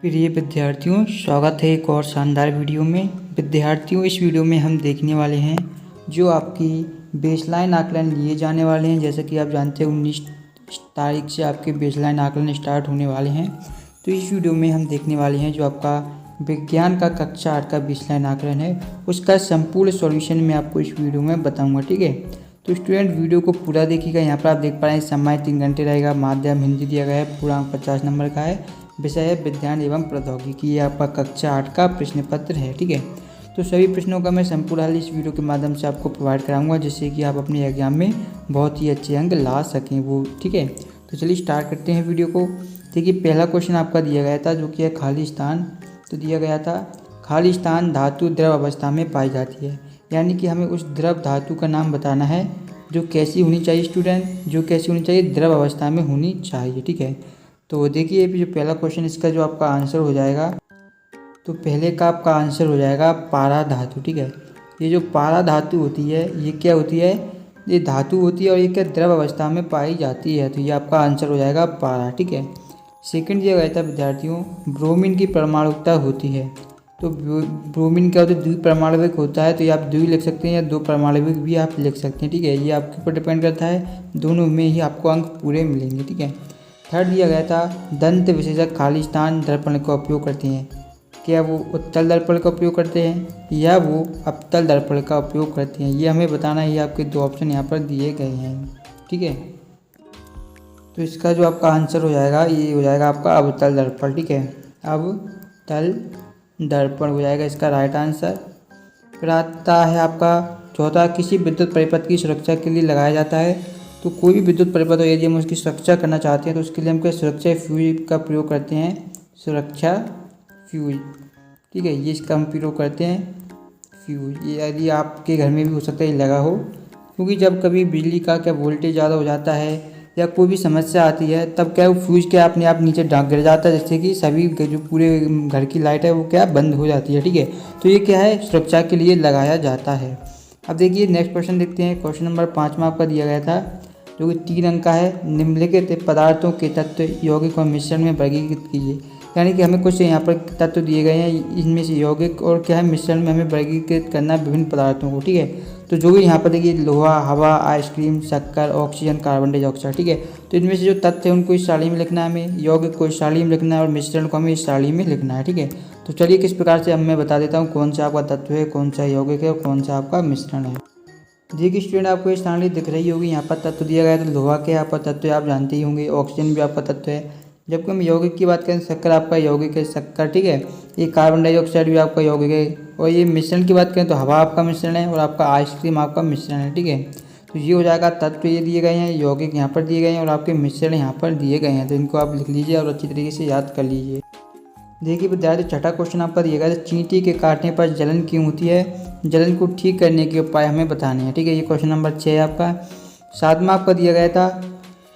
प्रिय विद्यार्थियों, स्वागत है एक और शानदार वीडियो में। विद्यार्थियों, इस वीडियो में हम देखने वाले हैं जो आपकी बेसलाइन आकलन लिए जाने वाले हैं। जैसे कि आप जानते हैं 19 तारीख से आपके बेसलाइन आकलन स्टार्ट होने वाले हैं। तो इस वीडियो में हम देखने वाले हैं जो आपका विज्ञान का कक्षा 8 का बेसलाइन आकलन है, उसका संपूर्ण सॉल्यूशन मैं आपको इस वीडियो में बताऊँगा। ठीक है, तो स्टूडेंट वीडियो को पूरा देखिएगा। यहाँ पर आप देख पा रहे हैं समय 3 घंटे रहेगा। माध्यम हिंदी दिया गया है, पूर्णांक 50 नंबर का है। विषय है विज्ञान एवं प्रौद्योगिकी। ये आपका कक्षा 8 का प्रश्न पत्र है। ठीक है, तो सभी प्रश्नों का मैं संपूर्ण हल इस वीडियो के माध्यम से आपको प्रोवाइड कराऊंगा, जिससे कि आप अपने एग्जाम में बहुत ही अच्छे अंक ला सकें वो। ठीक है, तो चलिए स्टार्ट करते हैं वीडियो को। देखिए, पहला क्वेश्चन आपका दिया गया था जो कि है खाली स्थान। तो दिया गया था खाली स्थान धातु द्रव अवस्था में पाई जाती है, यानी कि हमें उस द्रव धातु का नाम बताना है जो कैसी होनी चाहिए स्टूडेंट, जो कैसी होनी चाहिए, द्रव अवस्था में होनी चाहिए। ठीक है, तो देखिए जो पहला क्वेश्चन इसका जो आपका आंसर हो जाएगा, तो पहले का आपका आंसर हो जाएगा पारा धातु। ठीक है, ये जो पारा धातु होती है ये क्या होती है, ये धातु होती है और ये क्या द्रव अवस्था में पाई जाती है। तो ये आपका आंसर हो जाएगा पारा। ठीक है, सेकंड दिया गया था विद्यार्थियों ब्रोमीन की परमाणुकता होती है। तो ब्रोमीन क्या होता है, द्विपरमाणविक होता है। तो ये आप द्वि लिख सकते हैं या दो परमाणविक भी आप लिख सकते हैं। ठीक है, ये आपके ऊपर डिपेंड करता है, दोनों में ही आपको अंक पूरे मिलेंगे। ठीक है, थर्ड दिया गया था दंत विशेषक खाली स्थान दर्पण का उपयोग करते हैं। क्या वो उत्तल दर्पण का उपयोग करते हैं या वो अवतल दर्पण का उपयोग करते हैं, ये हमें बताना है। ये आपके दो ऑप्शन यहाँ पर दिए गए हैं। ठीक है, तो इसका जो आपका आंसर हो जाएगा ये हो जाएगा आपका अवतल दर्पण। ठीक है, अवतल दर्पण हो जाएगा इसका राइट आंसर। फिर आता है आपका चौथा, किसी विद्युत परिपथ की सुरक्षा के लिए लगाया जाता है। तो कोई भी विद्युत परिपथ हो, यदि हम उसकी सुरक्षा करना चाहते हैं तो उसके लिए हम क्या सुरक्षा फ्यूज का प्रयोग करते हैं, सुरक्षा फ्यूज। ठीक है, ये इसका हम प्रयोग करते हैं फ्यूज। ये यदि आपके घर में भी हो सकता है ये लगा हो, क्योंकि जब कभी बिजली का क्या वोल्टेज ज़्यादा हो जाता है या कोई भी समस्या आती है तब क्या वो फ्यूज क्या अपने आप नीचे गिर जाता है, जिससे कि सभी जो पूरे घर की लाइट है वो क्या बंद हो जाती है। ठीक है, तो ये क्या है सुरक्षा के लिए लगाया जाता है। अब देखिए नेक्स्ट क्वेश्चन देखते हैं। क्वेश्चन नंबर 5 में आपका दिया गया था जो कि 3 अंक का है। निम्नलिखित पदार्थों के तत्व यौगिक और मिश्रण में वर्गीकृत कीजिए। यानी कि हमें कुछ यहाँ पर तत्व दिए गए हैं, इनमें से यौगिक और क्या है मिश्रण में हमें वर्गीकृत करना है विभिन्न पदार्थों को। ठीक है, तो जो भी यहाँ पर देखिए लोहा, हवा, आइसक्रीम, शक्कर, ऑक्सीजन, कार्बन डाइऑक्साइड। ठीक है, तो इनमें से जो तत्व है उनको इस सारणी में लिखना है हमें, यौगिक को इस सारणी में लिखना है और मिश्रण को हमें इस सारणी में लिखना है। ठीक है, तो चलिए किस प्रकार से मैं बता देता हूँ कौन सा आपका तत्व है, कौन सा यौगिक है और कौन सा आपका मिश्रण है। देखिए स्टूडेंट, आपको इस सारणी दिख रही होगी। यहाँ पर तत्व दिया गया है, तो लोहा के आपका तत्व है, आप जानते ही होंगे। ऑक्सीजन भी आपका तत्व है। जबकि हम यौगिक की बात करें, शक्कर आपका यौगिक है, शक्कर। ठीक है, ये कार्बन डाइऑक्साइड भी आपका यौगिक है। और ये मिश्रण की बात करें तो हवा आपका मिश्रण है और आपका आइसक्रीम आपका मिश्रण है। ठीक है, तो ये हो जाएगा तत्व ये दिए गए हैं, यौगिक यहाँ पर दिए गए हैं और आपके मिश्रण यहाँ पर दिए गए हैं। तो इनको आप लिख लीजिए और अच्छी तरीके से याद कर लीजिए। देखिए विद्यार्थी, छठा क्वेश्चन आपका दिया गया है, चींटी के काटने पर जलन क्यों होती है, जलन को ठीक करने के उपाय हमें बताने हैं। ठीक है, ये क्वेश्चन नंबर 6 है आपका। सातवां आपका दिया गया था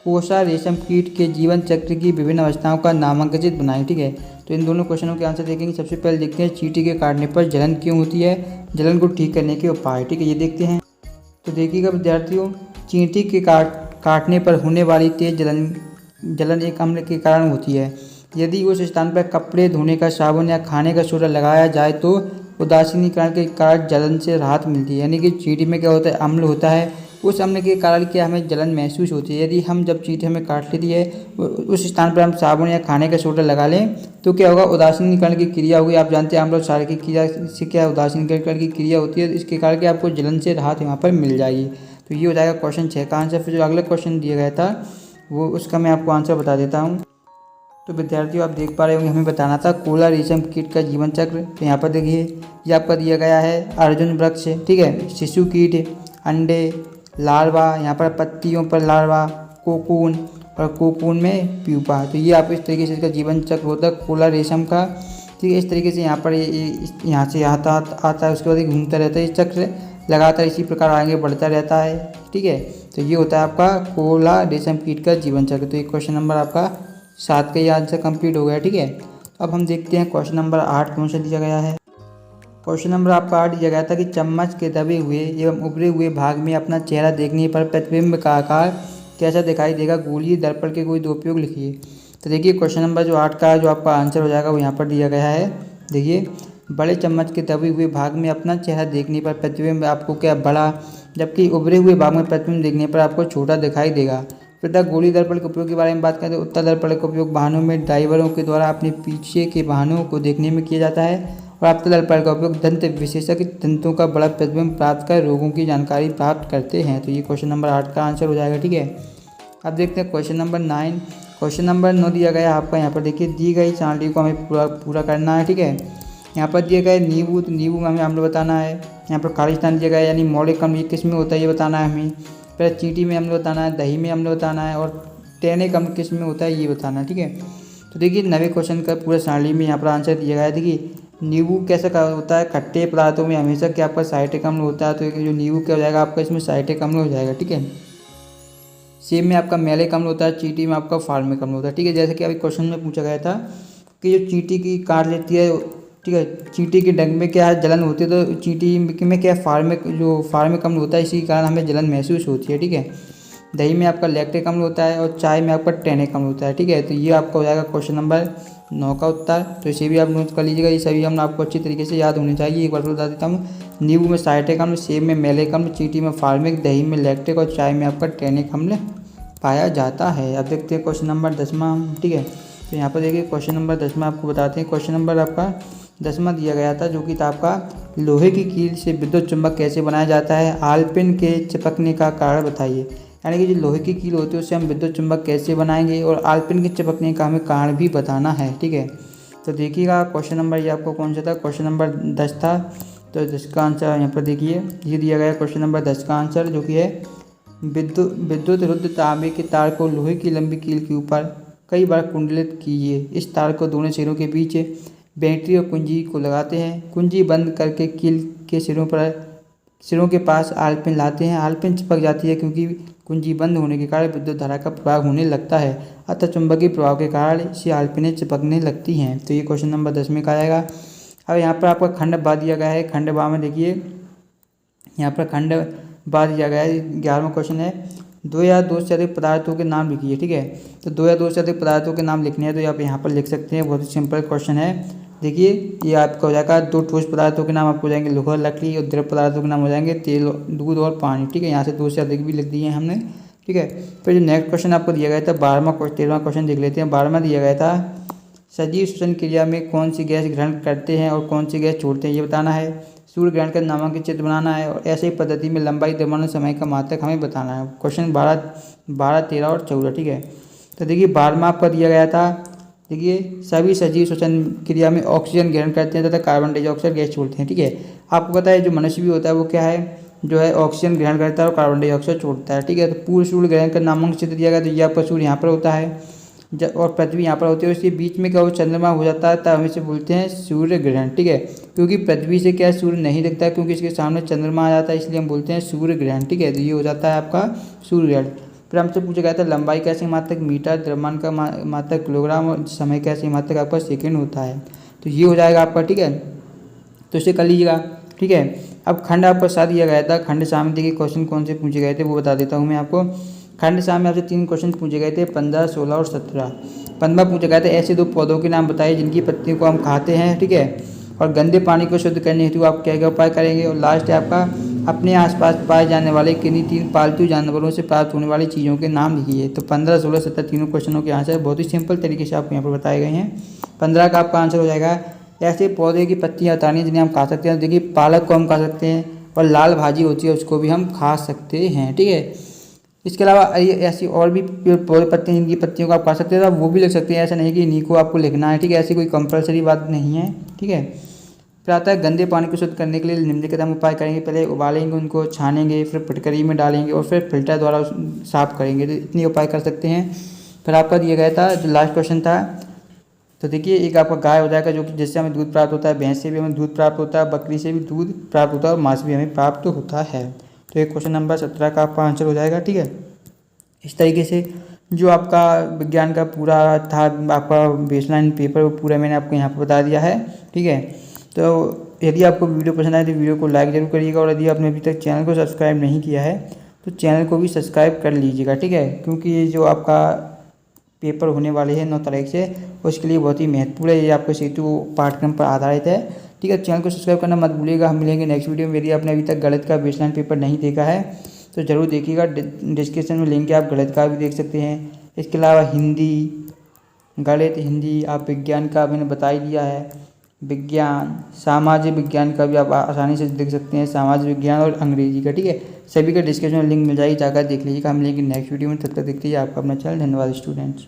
कोसा रेशम कीट के जीवन चक्र की विभिन्न अवस्थाओं का नामांकित बनाएं। ठीक है, तो इन दोनों क्वेश्चनों के आंसर देखेंगे। सबसे पहले देखते हैं चींटी के काटने पर जलन क्यों होती है, जलन को ठीक करने के उपाय। ठीक है, ये देखते हैं। तो देखिएगा विद्यार्थियों, चींटी के काटने पर होने वाली तेज जलन एक अम्ल के कारण होती है। यदि उस स्थान पर कपड़े धोने का साबुन या खाने का सोडा लगाया जाए तो उदासीनीकरण के कारण जलन से राहत मिलती है। यानी कि चींटी में क्या होता है, अम्ल होता है, उस अम्ल के कारण क्या हमें जलन महसूस होती है। यदि हम जब चींटी हमें काट लेती है उस स्थान पर हम साबुन या खाने का सोडा लगा लें तो क्या होगा, उदासीनीकरण की क्रिया होगी। आप जानते हैं अम्ल और क्षार की क्रिया से क्या उदासीनीकरण की क्रिया होती है, इसके कारण क्या आपको जलन से राहत यहाँ पर मिल जाएगी। तो ये हो जाएगा क्वेश्चन 6 का आंसर। फिर जो अगला क्वेश्चन दिया गया था वो उसका मैं आपको आंसर बता देता हूँ। तो विद्यार्थियों, आप देख पा रहे होंगे हमें बताना था कोला रेशम कीट का जीवन चक्र। तो यहाँ पर देखिए ये आपका दिया गया है अर्जुन वृक्ष। ठीक है, शिशु कीट, अंडे, लार्वा, यहाँ पर पत्तियों पर लार्वा, कोकून और कोकून में प्यूपा। तो ये आप इस तरीके से इसका जीवन चक्र होता है कोला रेशम का। ठीक है, इस तरीके से यहाँ पर यहाँ से आता है, उसके बाद ये घूमता रहता है, इस चक्र लगातार इसी प्रकार आगे बढ़ता रहता है। ठीक है, तो ये होता है आपका कोला रेशम कीट का जीवन चक्र। तो ये क्वेश्चन नंबर आपका 7 का ये आंसर कंप्लीट हो गया। ठीक है, अब हम देखते हैं क्वेश्चन नंबर 8 कौन सा दिया गया है। क्वेश्चन नंबर आपका 8 दिया गया था कि चम्मच के दबे हुए एवं उभरे हुए भाग में अपना चेहरा देखने पर प्रतिबिंब का आकार कैसा दिखाई देगा, गोलीय दर्पण के कोई दो उपयोग लिखिए। तो देखिए क्वेश्चन नंबर जो 8 का जो आपका आंसर हो जाएगा वो यहाँ पर दिया गया है। देखिए, बड़े चम्मच के दबे हुए भाग में अपना चेहरा देखने पर प्रतिबिंब आपको क्या बड़ा, जबकि उभरे हुए भाग में प्रतिबिंब देखने पर आपको छोटा दिखाई देगा। फिर तक गोली दर्पण के उपयोग के बारे में बात करें तो उत्तल दर्पण का उपयोग वाहनों में ड्राइवरों के द्वारा अपने पीछे के वाहनों को देखने में किया जाता है, और अवतल दर्पण का उपयोग दंत विशेषज्ञ दंतों का बड़ा प्रतिबिंब प्राप्त कर रोगों की जानकारी प्राप्त करते हैं। तो ये क्वेश्चन नंबर 8 का आंसर हो जाएगा। ठीक है, अब देखते हैं क्वेश्चन नंबर 9। क्वेश्चन नंबर 9 दिया गया है आपका, यहाँ पर देखिए दी गई सारणी को हमें पूरा करना है। ठीक है, यहाँ पर दिया गया है नींबू, तो नींबू में हमें अम्ल बताना है। यहाँ पर खालिस्तान दिया गया है यानी मौलिक अम्ल किस में होता है ये बताना है हमें। फिर चींटी में अम्ल बताना है, दही में अम्ल बताना है, और टैनिक अम्ल किस में होता है ये बताना है। ठीक है, तो देखिए 9वें क्वेश्चन का पूरा सारणी में यहाँ पर आंसर दिया गया है। देखिए नींबू कैसा होता है, खट्टे पदार्थों में हमेशा क्या आपका साइट्रिक अम्ल होता है, तो जो नींबू क्या हो जाएगा आपका इसमें साइट्रिक अम्ल हो जाएगा। ठीक है, सेब में आपका मैलिक अम्ल होता है, चींटी में आपका फार्मिक अम्ल होता है। ठीक है, जैसे कि अभी क्वेश्चन में पूछा गया था कि जो चींटी की काट लेती है, ठीक है, चींटी के डंक में क्या है जलन होती है, तो चींटी में क्या फार्मिक अम्ल होता है, इसी कारण हमें जलन महसूस होती है। ठीक है, दही में आपका लैक्टिक अम्ल होता है, और चाय में आपका टैनिक अम्ल होता है। ठीक है, तो ये आपका हो जाएगा क्वेश्चन नंबर 9 का उत्तर। तो इसे भी आप नोट कर लीजिएगा, ये सभी अम्ल आपको अच्छी तरीके से याद होने चाहिए। एक बार फिर बता देता हूँ, नींबू में साइट्रिक अम्ल, सेब में मैलिक अम्ल, चींटी में फार्मिक, दही में लैक्टिक, और चाय में आपका टैनिक अम्ल पाया जाता है। अब देखते हैं क्वेश्चन नंबर 10वां। ठीक है, तो यहाँ पर देखिए क्वेश्चन नंबर 10वां आपको बताते हैं। क्वेश्चन नंबर आपका 10वां दिया गया था, जो कि था आपका लोहे की कील से विद्युत चुंबक कैसे बनाया जाता है, आलपिन के चिपकने का कारण बताइए। यानी कि जो लोहे की कील होती है उससे हम विद्युत चुंबक कैसे बनाएंगे, और आलपिन के चिपकने का हमें कारण भी बताना है। ठीक है, तो देखिएगा क्वेश्चन नंबर ये आपको कौन सा था, क्वेश्चन नंबर 10 था। तो 10 का आंसर यहाँ पर देखिए ये दिया गया है क्वेश्चन नंबर 10 का आंसर, जो कि है विद्युत रुद्ध तांबे के तार को लोहे की लंबी कील के ऊपर कई बार कुंडलित कीजिए। इस तार को दोनों सिरों के बीच बैटरी और कुंजी को लगाते हैं। कुंजी बंद करके कील के सिरों के पास आलपिन लाते हैं। आलपिन चिपक जाती है क्योंकि कुंजी बंद होने के कारण विद्युत धारा का प्रवाह होने लगता है, अतः चुंबकीय प्रभाव के कारण इसे आलपिनें चिपकने लगती हैं। तो ये क्वेश्चन नंबर 10 में का आएगा। अब यहाँ पर आपका खंड बा दिया गया है। खंड बा में देखिए यहाँ पर खंड बा दिया गया है। 11वां क्वेश्चन है, 2 या 2 से अधिक पदार्थों के नाम लिखिए। ठीक है, तो 2 या 2 से अधिक पदार्थों के नाम लिखने हैं, तो आप यहाँ पर लिख सकते हैं। बहुत ही सिंपल क्वेश्चन है। देखिए ये आपका हो जाएगा 2 ठोस पदार्थों के नाम आपको हो जाएंगे लोहा लकड़ी, और द्रव पदार्थों के नाम हो जाएंगे तेल, दूध और पानी। ठीक है, यहाँ से 2 से अधिक भी लिख दिए हैं हमने। ठीक है, फिर जो नेक्स्ट क्वेश्चन आपको दिया गया था 13वां क्वेश्चन देख लेते हैं। 12वां दिया गया था, सजीव श्वसन क्रिया में कौन सी गैस ग्रहण करते हैं और कौन सी गैस छोड़ते हैं ये बताना है। सूर्य ग्रहण का नामांकित चित्र बनाना है, और ऐसे ही पद्धति में लंबाई, द्रव्यमान, समय का मात्रक हमें बताना है। क्वेश्चन 12, 13 और 14। ठीक है, तो देखिए 12वां आपका दिया गया था, देखिए सभी सजीव श्वसन क्रिया में ऑक्सीजन ग्रहण करते हैं तथा कार्बन डाइऑक्साइड गैस छोड़ते हैं। ठीक है, आपको पता है जो मनुष्य भी होता है वो क्या है, जो है ऑक्सीजन ग्रहण करता है और कार्बन डाइऑक्साइड छोड़ता है। ठीक है, तो पूर्ण सूर्य ग्रहण का नामांकित चित्र दिया गया, तो ये आपका सूर्य यहाँ पर होता है और पृथ्वी यहाँ पर होती है, उसके बीच में क्या वो चंद्रमा हो जाता है, तब हम इसे बोलते हैं सूर्य ग्रहण। ठीक है, क्योंकि पृथ्वी से क्या सूर्य नहीं दिखता है, क्योंकि इसके सामने चंद्रमा आ जाता है, इसलिए हम बोलते हैं सूर्य ग्रहण। ठीक है, तो ये हो जाता है आपका सूर्य ग्रहण। फिर हमसे पूछा गया था लंबाई कैसे मात्रक मीटर, द्रव्यमान का मात्रक किलोग्राम, और समय कैसे मात्रक आपका सेकेंड होता है। तो ये हो जाएगा आपका। ठीक है, तो इसे कर लीजिएगा। ठीक है, अब खंड आपको साथ दिया गया था। खंड सामने देखिए क्वेश्चन कौन से पूछे गए थे वो बता देता हूँ मैं आपको। खंड सामने आपसे 3 क्वेश्चन पूछे गए थे, 15, 16 और 17। 15 पूछा गया था, ऐसे 2 पौधों के नाम बताइए जिनकी पत्तियों को हम खाते हैं। ठीक है, और गंदे पानी को शुद्ध करने हेतु आप क्या क्या उपाय करेंगे। और लास्ट है आपका, अपने आसपास पाए जाने वाले किन्हीं 3 पालतू जानवरों से प्राप्त होने वाली चीज़ों के नाम लिखिए। तो 15, 16, 17 तीनों क्वेश्चनों के आंसर बहुत ही सिंपल तरीके से आपको यहाँ पर बताए गए हैं। 15 का आपका आंसर हो जाएगा, ऐसे पौधे की पत्तियाँ हटानी जिन्हें हम खा सकते हैं। देखिए पालक को हम खा सकते हैं, और लाल भाजी होती है उसको भी हम खा सकते हैं। ठीक है, इसके अलावा ऐसी और भी पौधे पत्तियाँ जिनकी पत्तियों को आप खा सकते हैं, तो आप वो भी लिख सकते हैं। ऐसा नहीं कि इन्हीं को आपको लिखना है। ठीक है, ऐसी कोई कंपलसरी बात नहीं है। ठीक है, फिर आता है गंदे पानी को शुद्ध करने के लिए निम्नलिखित हम उपाय करेंगे। पहले उबालेंगे, उनको छानेंगे, फिर फिटकरी में डालेंगे, और फिर फिल्टर द्वारा साफ करेंगे। तो इतने उपाय कर सकते हैं। फिर आपका दिया गया था जो लास्ट क्वेश्चन था, तो देखिए एक आपका गाय हो जाएगा, जो कि जिससे हमें दूध प्राप्त होता है। भैंस से भी हमें दूध प्राप्त होता है, बकरी से भी दूध प्राप्त होता है, और मांस भी हमें प्राप्त होता है। तो ये क्वेश्चन नंबर 17 का आपका आंसर हो जाएगा। ठीक है, इस तरीके से जो आपका विज्ञान का पूरा था आपका बेसलाइन पेपर, वो पूरा मैंने आपको यहाँ पर बता दिया है। ठीक है, तो यदि आपको वीडियो पसंद आए तो वीडियो को लाइक जरूर करिएगा, और यदि आपने अभी तक चैनल को सब्सक्राइब नहीं किया है तो चैनल को भी सब्सक्राइब कर लीजिएगा। ठीक है, क्योंकि ये जो आपका पेपर होने वाले हैं 9 तारीख से, उसके लिए बहुत ही महत्वपूर्ण है। ये आपको सेतु पाठ्यक्रम पर आधारित है। ठीक है, चैनल को सब्सक्राइब करना मत भूलिएगा। हम मिलेंगे नेक्स्ट वीडियो में। यदि आपने अभी तक गणित का बेसलाइन पेपर नहीं देखा है तो ज़रूर देखिएगा। डिस्क्रिप्शन में लिंक है, आप गणित का भी देख सकते हैं। इसके अलावा हिंदी, गणित, हिंदी, आप विज्ञान का मैंने बता ही दिया है। विज्ञान, सामाजिक विज्ञान का भी आप आसानी से देख सकते हैं, सामाजिक विज्ञान और अंग्रेजी का। ठीक है, सभी का डिस्क्रिप्शन में लिंक मिल जाएगी, जाकर देख लीजिएगा। हम मिलेंगे नेक्स्ट वीडियो में, तब तक देखते रहिए आपका अपना चैनल। धन्यवाद स्टूडेंट्स।